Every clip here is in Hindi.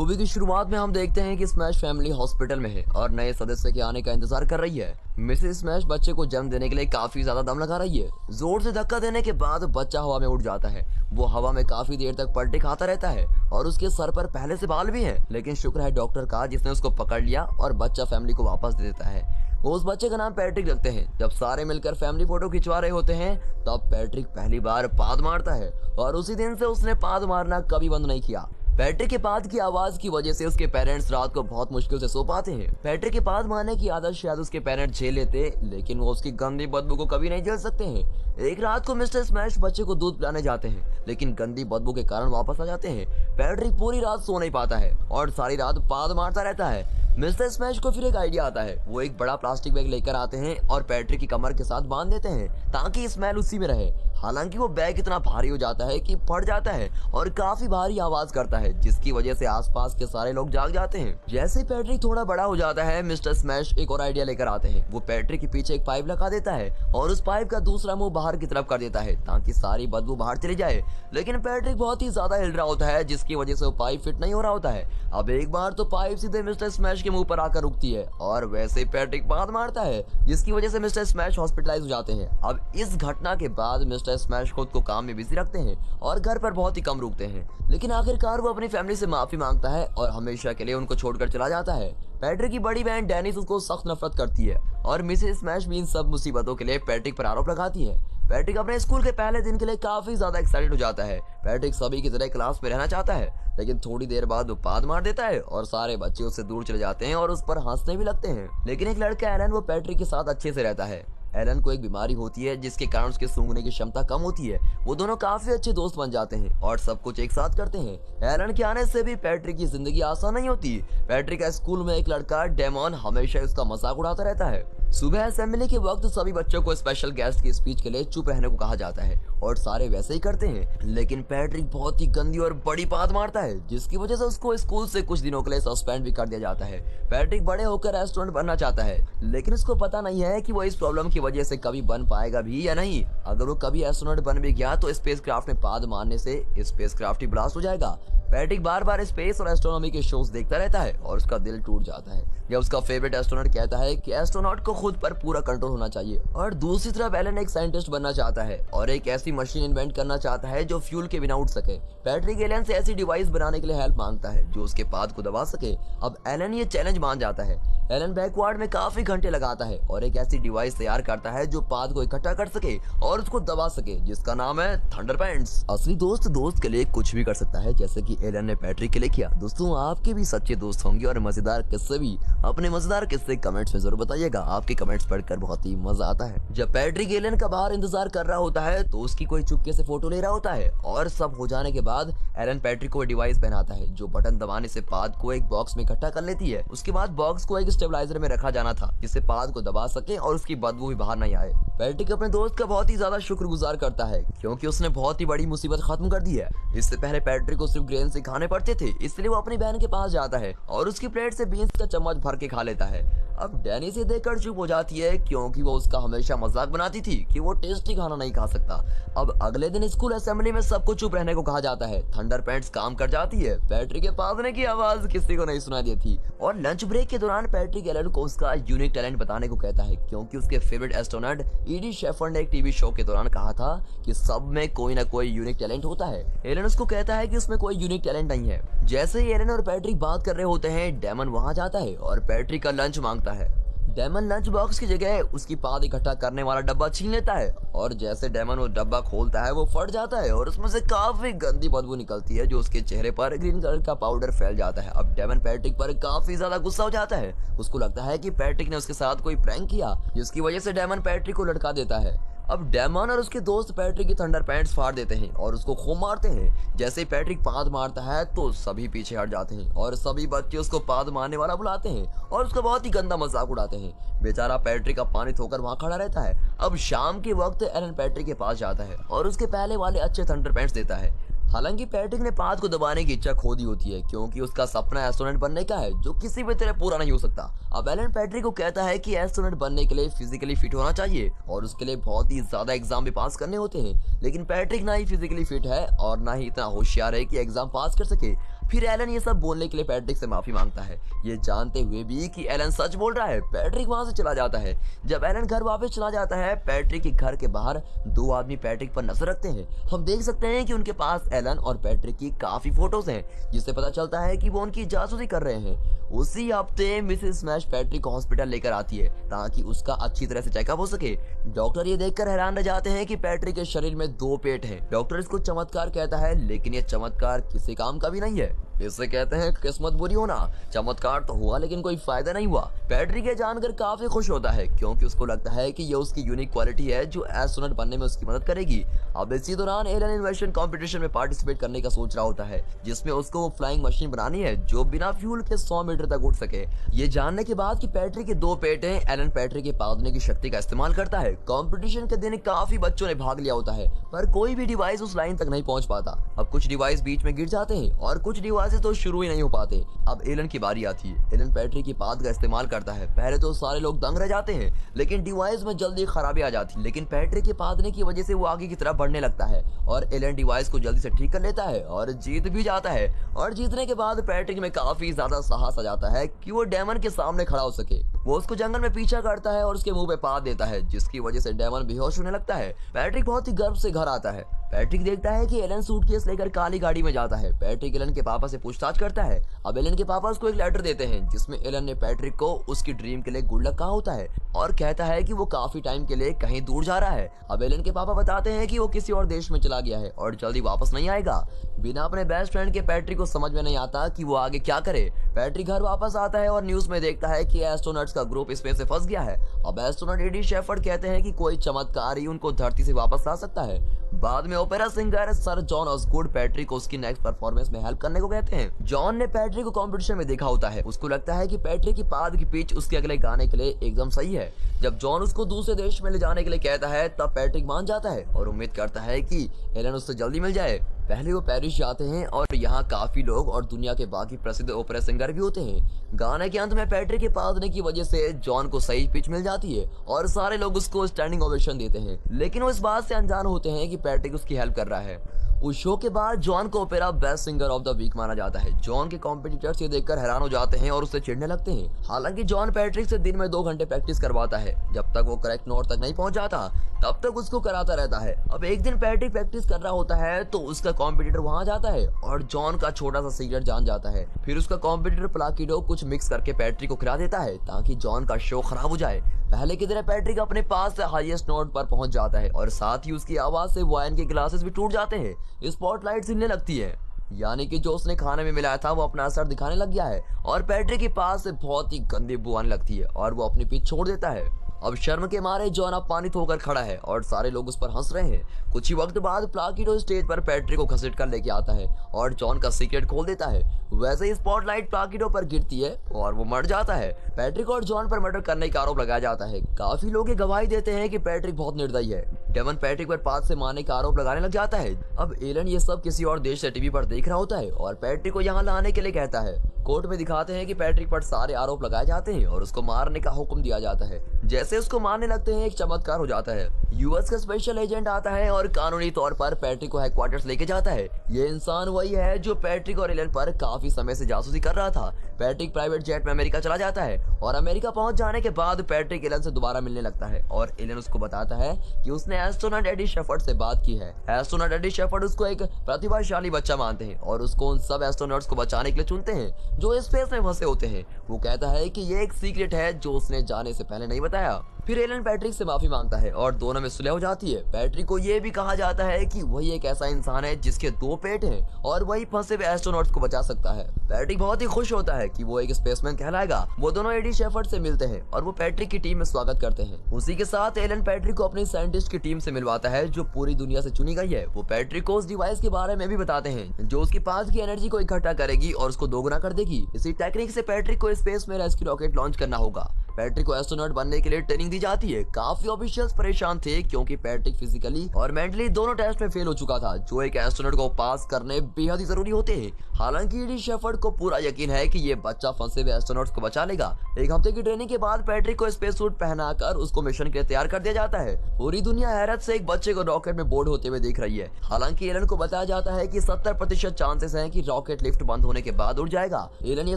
मूवी की शुरुआत में हम देखते हैं कि स्मैश फैमिली हॉस्पिटल में है और नए सदस्य के आने का इंतजार कर रही है। मिसेस स्मैश बच्चे को जन्म देने के लिए काफी ज्यादा दम लगा रही है। जोर से धक्का देने के बाद बच्चा हवा में उड़ जाता है। वो हवा में काफी देर तक पलटे खाता रहता है और उसके सर पर पहले से बाल भी हैं, लेकिन शुक्र है डॉक्टर का जिसने उसको पकड़ लिया और बच्चा फैमिली को वापस दे देता है। वो उस बच्चे का नाम पैट्रिक रखते हैं। जब सारे मिलकर फैमिली फोटो खिंचवा रहे होते हैं तब पैट्रिक पहली बार पाद मारता है और उसी दिन से उसने पाद मारना कभी बंद नहीं किया। पैट्रिक के पाद की आवाज की वजह से उसके पेरेंट्स रात को बहुत मुश्किल से सो पाते हैं। पैट्रिक के पाद मारने की आदत शायद उसके पेरेंट्स झेल लेते, लेकिन वो उसकी गंदी बदबू को कभी नहीं झेल सकते हैं। एक रात को मिस्टर स्मैश बच्चे को दूध पिलाने जाते हैं, लेकिन गंदी बदबू के कारण वापस आ जाते हैं। पैट्रिक पूरी रात सो नहीं पाता है और सारी रात पाद मारता रहता है। मिस्टर स्मैश को फिर एक आइडिया आता है। वो एक बड़ा प्लास्टिक बैग लेकर आते हैं और पैट्रिक की कमर के साथ बांध देते हैं ताकि स्मेल उसी में रहे। हालांकि वो बैग इतना भारी हो जाता है कि फट जाता है और काफी भारी आवाज करता है, जिसकी वजह से आसपास के सारे लोग जाग जाते हैं। जैसे ही पैट्रिक थोड़ा बड़ा हो जाता है मिस्टर स्मैश एक और आइडिया लेकर आते हैं। वो पैट्रिक के पीछे एक पाइप लगा देता है और उस पाइप का दूसरा मुंह बाहर की तरफ कर देता है ताकि सारी बदबू बाहर चली जाए। लेकिन पैट्रिक बहुत ही ज्यादा हिल रहा होता है, जिसकी वजह से वो पाइप फिट नहीं हो रहा होता है। अब एक बार तो पाइप सीधे मिस्टर स्मैश के मुंह पर आकर रुकती है और वैसे ही पैट्रिक पाद मारता है, जिसकी वजह से मिस्टर स्मैश हॉस्पिटलाइज हो जाते हैं। अब इस घटना के बाद मिस्टर स्मैश खुद को काम में बिजी रखते हैं और घर पर बहुत ही कम रुकते हैं, लेकिन आखिरकार वो अपनी फैमिली से माफी मांगता है और हमेशा के लिए उनको छोड़कर चला जाता है। पैट्रिक की बड़ी बहन डेनिस उसको सख्त नफरत करती है और मिसेस स्मैश भी इन सब मुसीबतों के लिए पैट्रिक पर आरोप लगाती है। पैट्रिक अपने स्कूल के पहले दिन के लिए काफी ज्यादा एक्साइटेड हो जाता है। पैट्रिक सभी की तरह क्लास में रहना चाहता है, लेकिन थोड़ी देर बाद वो पाद मार देता है और सारे बच्चे उससे दूर चले जाते हैं और उस पर हंसने भी लगते हैं। लेकिन एक लड़का एलन वो पैट्रिक के साथ अच्छे से रहता है। एलन को एक बीमारी होती है जिसके कारण उसके सूंघने की क्षमता कम होती है। वो दोनों काफी अच्छे दोस्त बन जाते हैं और सब कुछ एक साथ करते हैं। एलन के आने से भी पैट्रिक की जिंदगी आसान नहीं होती। पैट्रिक का स्कूल में एक लड़का डेमॉन हमेशा उसका मजाक उड़ाता रहता है। सुबह असेंबली के वक्त सभी बच्चों को स्पेशल गेस्ट की स्पीच के लिए चुप रहने को कहा जाता है और सारे वैसे ही करते हैं, लेकिन पैट्रिक बहुत ही गंदी और बड़ी पाद मारता है, जिसकी वजह से उसको स्कूल से कुछ दिनों के लिए सस्पेंड भी कर दिया जाता है। पैट्रिक बड़े होकर एस्ट्रोनॉट बनना चाहता है, लेकिन उसको पता नहीं है कि वो इस प्रॉब्लम की वजह से कभी बन पाएगा भी या नहीं। अगर वो कभी एस्ट्रोनॉट बन भी गया तो स्पेसक्राफ्ट में पाद मारने से स्पेसक्राफ्ट ही ब्लास्ट हो जाएगा। पैट्रिक बार बार स्पेस और एस्ट्रोनॉमी के शोज देखता रहता है और उसका दिल टूट जाता है जब उसका फेवरेट एस्ट्रोनॉट कहता है कि एस्ट्रोनॉट को खुद पर पूरा कंट्रोल होना चाहिए। और दूसरी तरफ एलन एक साइंटिस्ट बनना चाहता है और एक ऐसी मशीन इन्वेंट करना चाहता है जो फ्यूल के बिना उड़ सके। पैट्रिक एलन से ऐसी डिवाइस बनाने के लिए हेल्प मांगता है जो उसके पाद को दबा सके। अब एलन ये चैलेंज मान जाता है। एलन बैकवार्ड में काफी घंटे लगाता है और एक ऐसी डिवाइस तैयार करता है जो पाद को इकट्ठा कर सके और उसको दबा सके, जिसका नाम है थंडर पैंट्स। असली दोस्त दोस्त के लिए कुछ भी कर सकता है, जैसे कि एलन ने पैट्रिक के लिए किया। दोस्तों, आपके भी सच्चे दोस्त होंगे और मजेदार किस्से भी। अपने मजेदार किस्से कमेंट्स में जरूर बताइएगा, आपके कमेंट्स पढ़कर बहुत ही मजा आता है। जब पैट्रिक एलन का बाहर इंतजार कर रहा होता है तो उसकी कोई चुपके से फोटो ले रहा होता है और सब हो जाने के बाद एलन पैट्रिक को डिवाइस पहनाता है जो बटन दबाने से पाद को एक बॉक्स में इकट्ठा कर लेती है। उसके बाद बॉक्स को एक स्टेबलाइजर में रखा जाना था जिससे पाद को दबा सके और उसकी बदबू भी बाहर नहीं आए। पैट्रिक अपने दोस्त का बहुत ही ज्यादा शुक्रगुजार करता है क्योंकि उसने बहुत ही बड़ी मुसीबत खत्म कर दी है। इससे पहले पैट्रिक को सिर्फ ग्रेन से खाने पड़ते थे, इसलिए वो अपनी बहन के पास जाता है और उसकी प्लेट से बीन्स का चम्मच भर के खा लेता है। अब डैनी से देखकर चुप हो जाती है क्योंकि वो उसका हमेशा मजाक बनाती थी कि वो टेस्टी खाना नहीं खा सकता। अब अगले दिन स्कूल असेंबली में सबको चुप रहने को कहा जाता है। थंडर पैंट्स काम कर जाती है। पैट्रिक के पादने की आवाज किसी को नहीं सुनाई देती और लंच ब्रेक के दौरान पैट्रिक एलन को उसका यूनिक टैलेंट बताने को कहता है क्योंकि उसके फेवरेट एस्ट्रोनॉट ईडी शेफर्ड ने एक टीवी शो के दौरान कहा था कि सब में कोई ना कोई यूनिक टैलेंट होता है। एलन उसको कहता है कि उसमें कोई यूनिक टैलेंट नहीं है। जैसे ही एलन और पैट्रिक बात कर रहे होते हैं डेमन वहां जाता है और पैट्रिक का लंच मांगता है। डेमन लंच बॉक्स की जगह उसकी पाद इकट्ठा करने वाला डब्बा छीन लेता है और जैसे डेमन वो डब्बा खोलता है वो फट जाता है और उसमें से काफी गंदी बदबू निकलती है जो उसके चेहरे पर ग्रीन कलर का पाउडर फैल जाता है। अब डेमन पैट्रिक पर काफी ज्यादा गुस्सा हो जाता है। उसको लगता है कि पैट्रिक ने उसके साथ कोई प्रैंक किया जिसकी वजह से डेमन पैट्रिक को लटका देता है। अब डेमन और उसके दोस्त पैट्रिक की थंडर पैंट्स फाड़ देते हैं और उसको खूब मारते हैं। जैसे ही पैट्रिक पाद मारता है तो सभी पीछे हट जाते हैं और सभी बच्चे उसको पाद मारने वाला बुलाते हैं और उसका बहुत ही गंदा मजाक उड़ाते हैं। बेचारा पैट्रिक अपमानित होकर वहां खड़ा रहता है। अब शाम के वक्त एलन पैट्रिक के पास जाता है और उसके पहले वाले अच्छे थंडर पैंट्स देता है। हालांकि पैट्रिक ने पाद को दबाने की इच्छा खो दी होती है क्योंकि उसका सपना एस्ट्रोनॉट बनने का है जो किसी भी तरह पूरा नहीं हो सकता। अब एलन पैट्रिक को कहता है कि एस्ट्रोनॉट बनने के लिए फिजिकली फिट होना चाहिए और उसके लिए बहुत ही ज्यादा एग्जाम भी पास करने होते हैं, लेकिन पैट्रिक ना ही फिजिकली फिट है और ना ही इतना होशियार है कि एग्जाम पास कर सके। फिर एलन ये सब बोलने के लिए पैट्रिक से माफी मांगता है, ये जानते हुए भी कि एलन सच बोल रहा है। पैट्रिक वहां से चला जाता है। जब एलन घर वापस चला जाता है, पैट्रिक के घर के बाहर दो आदमी पैट्रिक पर नजर रखते हैं। हम देख सकते हैं कि उनके पास एलन और पैट्रिक की काफी फोटोज हैं, जिससे पता चलता है कि वो उनकी जासूसी कर रहे हैं। उसी हफ्ते मिसेस स्मैश पैट्रिक को हॉस्पिटल लेकर आती है ताकि उसका अच्छी तरह से चेकअप हो सके। डॉक्टर ये देखकर हैरान रह जाते हैं कि पैट्रिक के शरीर में 2 पेट हैं। डॉक्टर इसको चमत्कार कहता है, लेकिन ये चमत्कार किसी काम का भी नहीं है। इसे कहते हैं किस्मत बुरी होना। चमत्कार तो हुआ लेकिन कोई फायदा नहीं हुआ। पैट्रिक ये जानकर काफी खुश होता है क्योंकि उसको लगता है कि ये उसकी यूनिक क्वालिटी है जो एस्ट्रोनॉट बनने में उसकी मदद करेगी। अब इसी दौरान एलन इन्वेंशन कंपटीशन में पार्टिसिपेट करने का सोच रहा होता है, जिसमें उसको वो फ्लाइंग मशीन बनानी है जो बिना फ्यूल के 100 मीटर तक उड़ सके। ये जानने के बाद कि पैट्रिक के 2 पेट हैं, एलन पैट्रिक के पादने की शक्ति का इस्तेमाल करता है। कंपटीशन के दिन काफी बच्चों ने भाग लिया होता है, पर कोई भी डिवाइस उस लाइन तक नहीं पहुंच पाता। अब कुछ डिवाइस बीच में गिर जाते हैं और कुछ डिवाइस तो शुरू ही नहीं हो पाते। अब एलन की बारी आती है। एलन पैट्रिक की पाद का इस्तेमाल करता है। पहले तो सारे लोग दंग रह जाते हैं, लेकिन डिवाइस में जल्दी खराबी आ जाती है। लेकिन पैट्रिक के पादने की वजह से वो आगे की तरफ बढ़ने लगता है और एलन डिवाइस को जल्दी से ठीक कर लेता है और जीत भी जाता है। और जीतने के बाद पैट्रिक में काफी ज्यादा साहस आ जाता है कि वो डेमन के सामने खड़ा हो सके। वो उसको जंगल में पीछा करता है और उसके मुंह पे पाद देता है, जिसकी वजह से डेमन बेहोश होने लगता है। पैट्रिक बहुत ही गर्व से घर आता है। पैट्रिक देखता है कि एलन सूटकेस लेकर काली गाड़ी में जाता है। पैट्रिक एलन के पापा से पूछताछ करता है। अब एलन के पापा उसको एक लेटर देते हैं, जिसमें एलन ने पैट्रिक को उसकी ड्रीम के लिए गुड लक कहा होता है और कहता है कि वो काफी टाइम के लिए कहीं दूर जा रहा है। अब एलन के पापा बताते हैं कि वो किसी और देश में चला गया है और जल्दी वापस नहीं आएगा। बिना अपने बेस्ट फ्रेंड के पैट्रिक को समझ में नहीं आता कि वो आगे क्या करे। पैट्रिक घर वापस आता है और न्यूज में देखता है कि एस्ट्रोनॉट्स का ग्रुप स्पेस से फंस गया है। अब एस्ट्रोनॉट एडी शेफर्ड कहते हैं कि कोई चमत्कार ही उनको धरती से वापस ला सकता है। बाद में opera singer sir John Osgood Patrick को उसकी नेक्स्ट परफॉर्मेंस में हेल्प करने को कहते हैं। जॉन ने पैट्रिक को कंपटीशन में देखा होता है। उसको लगता है कि पैट्रिक की पाद की पिच उसके अगले गाने के लिए एकदम सही है। जब जॉन उसको दूसरे देश में ले जाने के लिए कहता है, तब पैट्रिक मान जाता है और उम्मीद करता है कि एलन उससे जल्दी मिल जाए। पहले वो पेरिस जाते हैं और यहाँ काफी लोग और दुनिया के बाकी प्रसिद्ध ओपेरा सिंगर भी होते हैं। गाने के अंत में पैट्रिक के पादने की वजह से जॉन को सही पिच मिल जाती है और सारे लोग उसको स्टैंडिंग ओवेशन देते हैं, लेकिन वो इस बात से अनजान होते हैं कि पैट्रिक उसकी हेल्प कर रहा है। उस शो के बाद जॉन को opera best singer of the week माना जाता है। जॉन के कॉम्पिटिटर्स ये देखकर हैरान हो जाते हैं और उससे चिढ़ने लगते हैं। हालांकि जॉन पैट्रिक से दिन में 2 घंटे प्रैक्टिस करवाता है। जब तक वो करेक्ट नोट तक नहीं पहुंच जाता, तब तक उसको कराता रहता है। अब एक दिन पैट्रिक प्रैक्टिस कर रहा होता है तो उसका कॉम्पिटिटर वहां जाता है और जॉन का छोटा सा सीक्रेट जान जाता है। फिर उसका कॉम्पिटिटर प्लाकिडो कुछ मिक्स करके पैट्रिक को खिला देता है ताकि जॉन का शो खराब हो जाए। पहले की तरह पैट्रिक अपने पास से हाईएस्ट नोट पर पहुंच जाता है और साथ ही उसकी आवाज से वाइन के ग्लासेस भी टूट जाते हैं। स्पॉटलाइट हिलने लगती है, यानी कि जो उसने खाने में मिलाया था वो अपना असर दिखाने लग गया है और पैट्रिक के पास से बहुत ही गंदी बू आने लगती है और वो अपनी पिच छोड़ देता है। अब शर्म के मारे जॉन अपमानित होकर खड़ा है और सारे लोग उस पर हंस रहे हैं। कुछ ही वक्त बाद प्लाकिडो स्टेज पर पैट्रिक को घसीट कर लेके आता है और जॉन का सीक्रेट खोल देता है। वैसे ही स्पॉटलाइट प्लाकिडो पर गिरती है और वो मर जाता है। पैट्रिक और जॉन पर मर्डर करने का आरोप लगाया जाता है। काफी लोग ये गवाही देते हैं कि पैट्रिक बहुत निर्दयी है। डेमन पैट्रिक पर पाद से मारने का आरोप लगाने लग जाता है। अब एलन ये सब किसी और देश से टीवी पर देख रहा होता है और पैट्रिक को यहाँ लाने के लिए कहता है। कोर्ट में दिखाते हैं कि पैट्रिक पर सारे आरोप लगाए जाते हैं और उसको मारने का हुक्म दिया जाता है। जैसे उसको मारने लगते हैं, एक चमत्कार हो जाता है। यूएस का स्पेशल एजेंट आता है और कानूनी तौर पर पैट्रिक को हेडक्वार्टर्स लेके जाता है। ये इंसान वही है जो पैट्रिक और एलन पर काफी समय से जासूसी कर रहा था। पैट्रिक प्राइवेट जेट में अमेरिका चला जाता है और अमेरिका पहुंच जाने के बाद पैट्रिक एलन से दोबारा मिलने लगता है और एलन उसको बताता है कि उसने एस्ट्रोनॉट एडी शेफर्ड से बात की है। एस्ट्रोनॉट एडी शेफर्ड उसको एक प्रतिभाशाली बच्चा मानते हैं और उसको उन सब एस्ट्रोनॉट्स को बचाने के लिए चुनते हैं जो स्पेस में फंसे होते हैं। वो कहता है कि ये एक सीक्रेट है जो उसने जाने से पहले नहीं बताया। फिर एलन पैट्रिक से माफी मांगता है और दोनों में सुलह हो जाती है। पैट्रिक को ये भी कहा जाता है कि वही एक ऐसा इंसान है जिसके 2 पेट हैं और वही फंसे हुए एस्ट्रोनॉट्स को बचा सकता है। पैट्रिक बहुत ही खुश होता है कि वो एक स्पेसमैन कहलाएगा। वो दोनों एडी शेफर्ड से मिलते हैं और वो पैट्रिक की टीम में स्वागत करते हैं। उसी के साथ एलन पैट्रिक को अपनी साइंटिस्ट की टीम से मिलवाता है जो पूरी दुनिया से चुनी गई है। वो पैट्रिक को उस डिवाइस के बारे में भी बताते हैं जो उसकी पास की एनर्जी को इकट्ठा करेगी और उसको दोगुना कर देगी। इसी टेक्निक से पैट्रिक को स्पेस में रेस्क्यू रॉकेट लॉन्च करना होगा। पैट्रिक को एस्ट्रोनॉट बनने के लिए ट्रेनिंग दी जाती है। काफी ऑफिशियल्स परेशान थे क्योंकि पैट्रिक फिजिकली और मेंटली दोनों टेस्ट में फेल हो चुका था, जो एक एस्ट्रोनॉट को पास करने बेहद ही जरूरी होते हैं। हालांकि ईडी शेफर्ड को पूरा यकीन है कि ये बच्चा फंसे हुए एस्ट्रोनॉट्स को बचा लेगा। एक हफ्ते की ट्रेनिंग के बाद पैट्रिक को स्पेस सूट पहनाकर उसको मिशन के लिए तैयार कर दिया जाता है। पूरी दुनिया हैरत से एक बच्चे को रॉकेट में बोर्ड होते हुए देख रही है। हालांकि एलन को बताया जाता है कि 70% चांसेस हैं कि रॉकेट लिफ्ट बंद होने के बाद उड़ जाएगा। एलन ये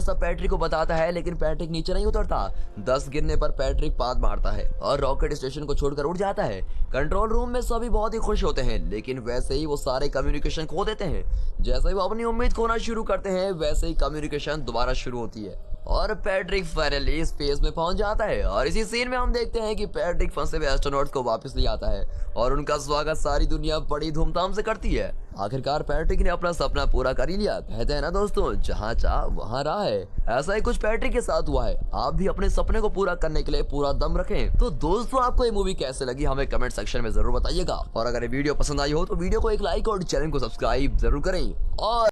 सब पैट्रिक को बताता है, लेकिन पैट्रिक नीचे नहीं उतरता। 10 गिरने पर पैट्रिक पाद मारता है और रॉकेट स्टेशन को छोड़कर उड़ जाता है। कंट्रोल रूम में सभी बहुत ही खुश होते हैं, लेकिन वैसे ही वो सारे कम्युनिकेशन खो देते हैं। जैसे ही वो अपनी उम्मीद खोना शुरू करते हैं, वैसे ही कम्युनिकेशन दोबारा शुरू होती है और पैट्रिक फाइनली स्पेस में पहुंच जाता है। और इसी सीन में हम देखते हैं कि पैट्रिक फंसे हुए एस्ट्रोनॉट्स को वापस ले आता है और उनका स्वागत सारी दुनिया बड़ी धूमधाम से करती है। आखिरकार पैट्रिक ने अपना सपना पूरा कर ही लिया। कहते हैं ना दोस्तों, जहाँ चाह वहाँ राह है। ऐसा ही कुछ पैट्रिक के साथ हुआ है। आप भी अपने सपने को पूरा करने के लिए पूरा दम रखें। तो दोस्तों, आपको ये मूवी कैसे लगी हमें कमेंट सेक्शन में जरूर बताइएगा। और अगर ये वीडियो पसंद आई हो तो वीडियो को एक लाइक और चैनल को सब्सक्राइब जरूर करें। और